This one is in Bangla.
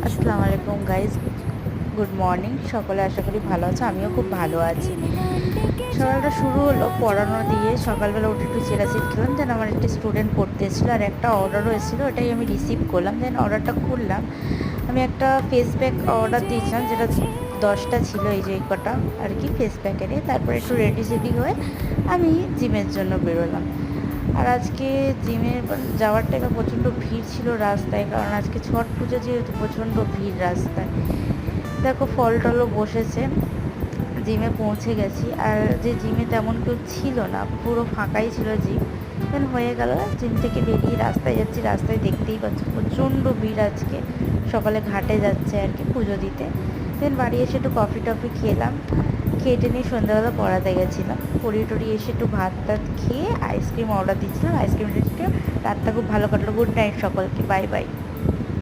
আসসালামু আলাইকুম গাইজ, গুড মর্নিং। সকলে আশা করি ভালো আছে, আমিও খুব ভালো আছি। সকালটা শুরু হলো পড়ানো দিয়ে। সকালবেলা উঠে একটু চিরাচিট খেলাম, দেন আমার একটি স্টুডেন্ট পড়তে এসেছিলো আর একটা অর্ডারও এসেছিলো, ওটাই আমি রিসিভ করলাম। দেন অর্ডারটা খুললাম। আমি একটা ফেস প্যাক অর্ডার দিয়েছিলাম, যেটা 10টা ছিল, এই যে কটা আর কি ফেস প্যাকেরই। তারপরে একটু রেডি সেডি হয়ে আমি জিমের জন্য বেরোলাম। আর আজকে জিমে যাওয়ার টাইমে প্রচণ্ড ভিড় ছিল রাস্তায়, কারণ আজকে ছট পুজো যেহেতু প্রচণ্ড ভিড় রাস্তায়। দেখো ফল টলও বসেছে। জিমে পৌঁছে গেছি, আর যে জিমে তেমন কেউ ছিল না, পুরো ফাঁকাই ছিল জিম। দেন হয়ে গেল, জিম থেকে বেরিয়ে রাস্তায় যাচ্ছি। রাস্তায় দেখতেই পাচ্ছি প্রচণ্ড ভিড় আজকে, সকালে ঘাটে যাচ্ছে আর কি পুজো দিতে। দেন বাড়ি এসে একটু কফি টফি খেলাম, খেটে নিয়ে সন্ধ্যাবেলা পড়াতে গেছিলাম। পড়িয়ে টড়িয়ে এসে একটু ভাত টাত খেয়ে আইসক্রিম অর্ডার দিচ্ছিলাম, আইসক্রিম রাতটা খুব ভালো কাটলো। গুড নাইট সকলকে, বাই বাই।